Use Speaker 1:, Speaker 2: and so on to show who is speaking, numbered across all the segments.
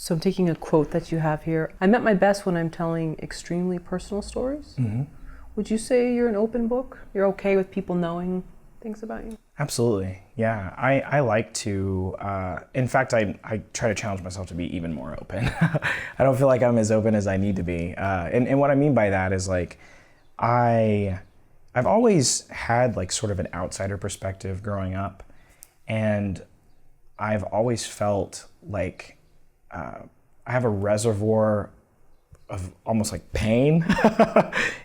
Speaker 1: So I'm taking a quote that you have here. I'm at my best when I'm telling extremely personal stories.
Speaker 2: Mm-hmm.
Speaker 1: Would you say you're an open book? You're okay with people knowing things about you?
Speaker 2: Absolutely, yeah. I like to, in fact, I try to challenge myself to be even more open. I don't feel like I'm as open as I need to be. And what I mean by that is like, I've always had like sort of an outsider perspective growing up. And I've always felt like I have a reservoir of almost like pain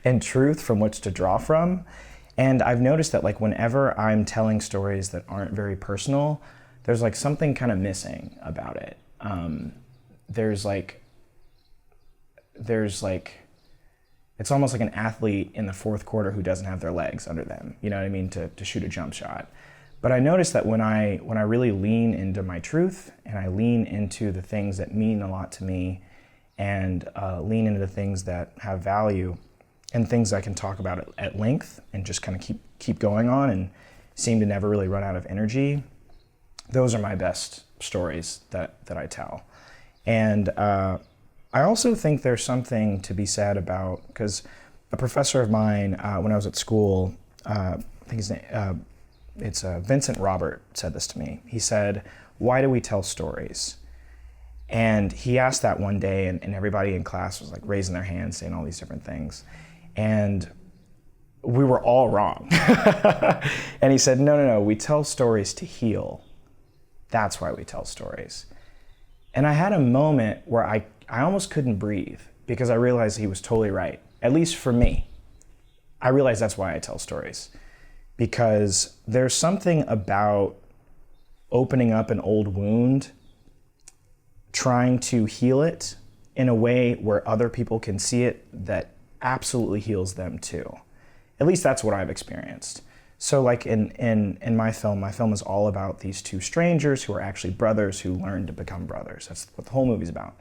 Speaker 2: and truth from which to draw from. And I've noticed that like whenever I'm telling stories that aren't very personal, there's like something kind of missing about it. There's like, it's almost like an athlete in the fourth quarter who doesn't have their legs under them, you know what I mean, to shoot a jump shot. But I noticed that when I really lean into my truth and I lean into the things that mean a lot to me and lean into the things that have value and things I can talk about at length and just kind of keep going on and seem to never really run out of energy, those are my best stories that I tell. And I also think there's something to be said about, because a professor of mine when I was at school, I think his name, it's Vincent Robert said this to me. He said, "Why do we tell stories?" And he asked that one day, and everybody in class was like raising their hands, saying all these different things. And we were all wrong. And he said, no, we tell stories to heal. That's why we tell stories. And I had a moment where I almost couldn't breathe because I realized he was totally right, at least for me. I realized that's why I tell stories. Because there's something about opening up an old wound, trying to heal it in a way where other people can see it that absolutely heals them too. At least that's what I've experienced. So like in my film is all about these two strangers who are actually brothers who learn to become brothers. That's what the whole movie's about.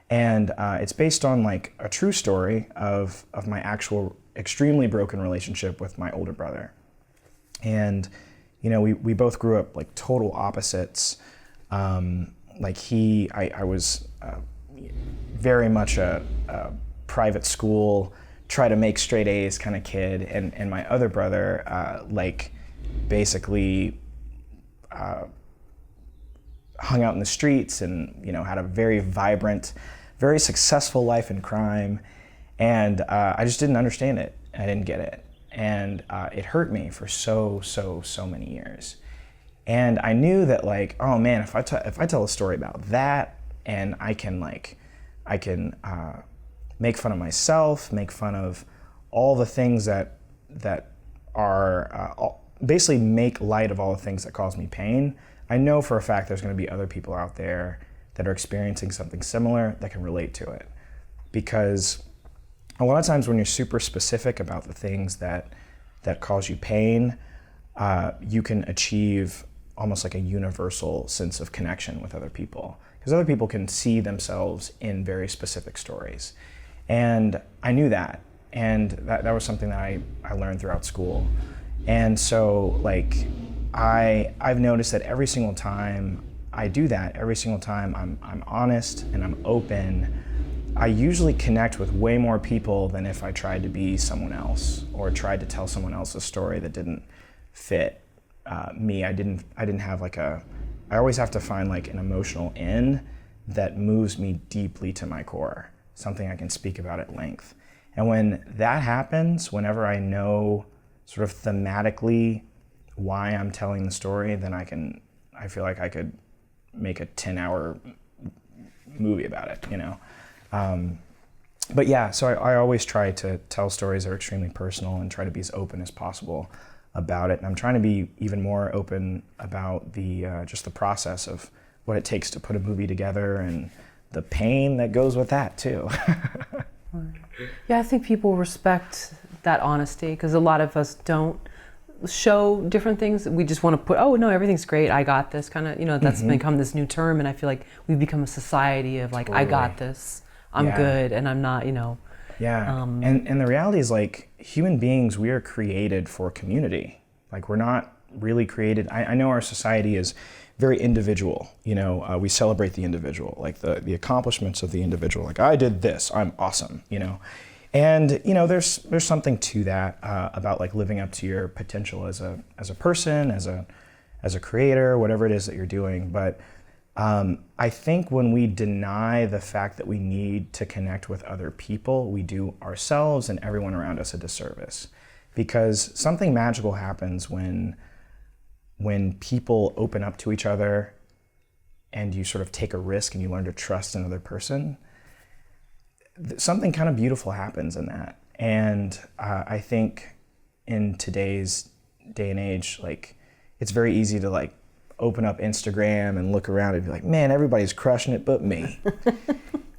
Speaker 2: And it's based on like a true story of my actual extremely broken relationship with my older brother. And, you know, we both grew up like total opposites. Like I was very much a private school, try to make straight A's kind of kid. And my other brother, like basically hung out in the streets and, you know, had a very vibrant, very successful life in crime. And I just didn't understand it. I didn't get it. And it hurt me for so many years. And I knew that like, oh man, if I tell a story about that, and I can make fun of myself, make fun of all the things that are basically make light of all the things that cause me pain. I know for a fact there's going to be other people out there that are experiencing something similar that can relate to it. Because a lot of times when you're super specific about the things that cause you pain, you can achieve almost like a universal sense of connection with other people. Because other people can see themselves in very specific stories. And I knew that. And that was something that I learned throughout school. And so like I've noticed that every single time I do that, every single time I'm honest and I'm open, I usually connect with way more people than if I tried to be someone else or tried to tell someone else's story that didn't fit me. I didn't have like I always have to find like an emotional in that moves me deeply to my core, something I can speak about at length. And when that happens, whenever I know sort of thematically why I'm telling the story, then I feel like I could make a 10-hour movie about it, you know? But yeah, so I always try to tell stories that are extremely personal and try to be as open as possible about it. And I'm trying to be even more open about the just the process of what it takes to put a movie together and the pain that goes with that too.
Speaker 1: Yeah, I think people respect that honesty because a lot of us don't show different things. We just want to put, oh no, everything's great, I got this, kind of, you know, that's become this new term, and I feel like we've become a society of like, totally. I got this, I'm good, and I'm not, you know.
Speaker 2: Yeah, and the reality is like human beings, we are created for community. Like we're not really created, I know our society is very individual. We celebrate the individual, like the accomplishments of the individual. Like, I did this, I'm awesome, And there's something to that about like living up to your potential as a person, as a creator, whatever it is that you're doing. But I think when we deny the fact that we need to connect with other people, we do ourselves and everyone around us a disservice. Because something magical happens when people open up to each other and you sort of take a risk and you learn to trust another person. Something kind of beautiful happens in that. And I think in today's day and age, like, it's very easy to like open up Instagram and look around and be like, man, everybody's crushing it but me.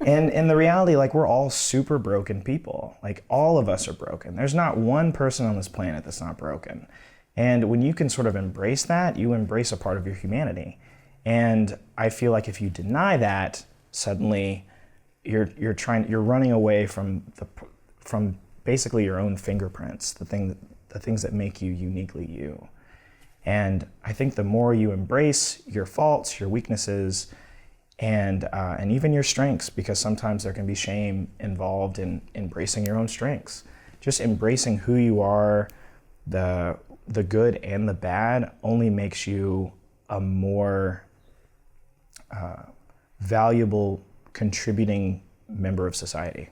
Speaker 2: And in the reality, like, we're all super broken people. Like, all of us are broken. There's not one person on this planet that's not broken. And when you can sort of embrace that, you embrace a part of your humanity. And I feel like if you deny that, suddenly you're running away from basically your own fingerprints, the things that make you uniquely you. And I think the more you embrace your faults, your weaknesses, and even your strengths, because sometimes there can be shame involved in embracing your own strengths. Just embracing who you are, the good and the bad, only makes you a more valuable, contributing member of society.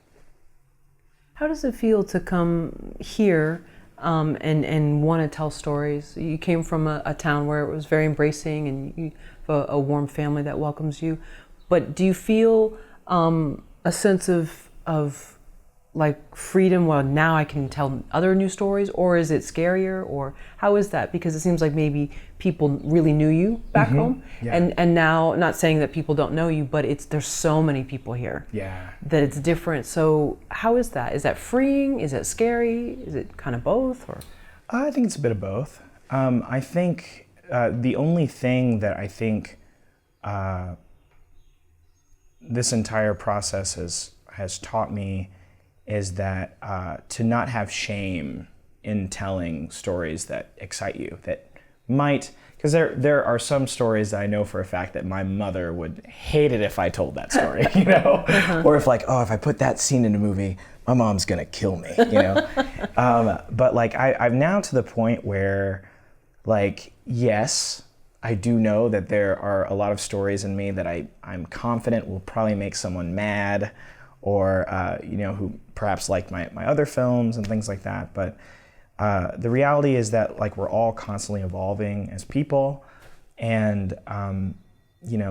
Speaker 1: How does it feel to come here and want to tell stories? You came from a town where it was very embracing and you have a warm family that welcomes you. But do you feel a sense of like freedom? Well, now I can tell other new stories, or is it scarier, or how is that? Because it seems like maybe people really knew you back home,
Speaker 2: Yeah.
Speaker 1: and now, not saying that people don't know you, but there's so many people here that it's different. So how is that? Is that freeing? Is it scary? Is it kind of both? Or
Speaker 2: I think it's a bit of both. I think the only thing that I think this entire process has taught me is that to not have shame in telling stories that excite you, that might, because there are some stories that I know for a fact that my mother would hate it if I told that story, or if like, if I put that scene in a movie, my mom's gonna kill me, But like I'm now to the point where, like, yes, I do know that there are a lot of stories in me that I'm confident will probably make someone mad, or who perhaps like my other films and things like that. But the reality is that, like, we're all constantly evolving as people, and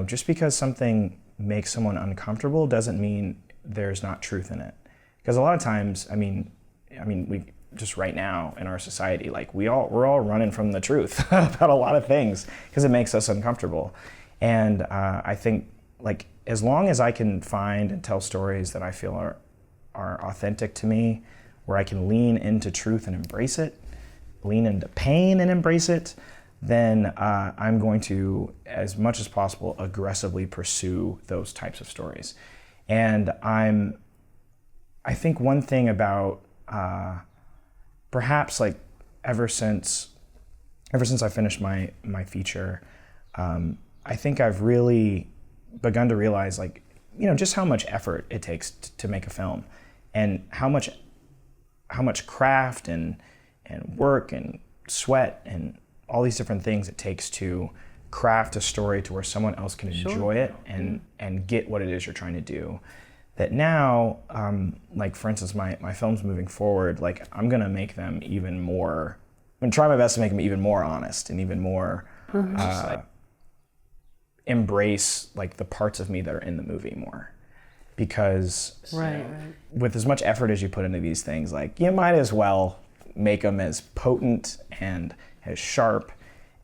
Speaker 2: just because something makes someone uncomfortable doesn't mean there's not truth in it. Because a lot of times, I mean, we just right now in our society, like, we're all running from the truth about a lot of things because it makes us uncomfortable. And I think, like, as long as I can find and tell stories that I feel are authentic to me, where I can lean into truth and embrace it, lean into pain and embrace it, then I'm going to, as much as possible, aggressively pursue those types of stories. And I think one thing about perhaps, like, ever since I finished my feature, I think I've really begun to realize, like, just how much effort it takes to make a film, and how much craft and work and sweat and all these different things it takes to craft a story to where someone else can enjoy it and get what it is you're trying to do. That now, like, for instance, my films moving forward, like, I'm gonna make them even more, I'm gonna try my best to make them even more honest and even more embrace, like, the parts of me that are in the movie more. Because
Speaker 1: right.
Speaker 2: with as much effort as you put into these things, like, you might as well make them as potent and as sharp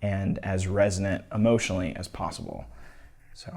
Speaker 2: and as resonant emotionally as possible. So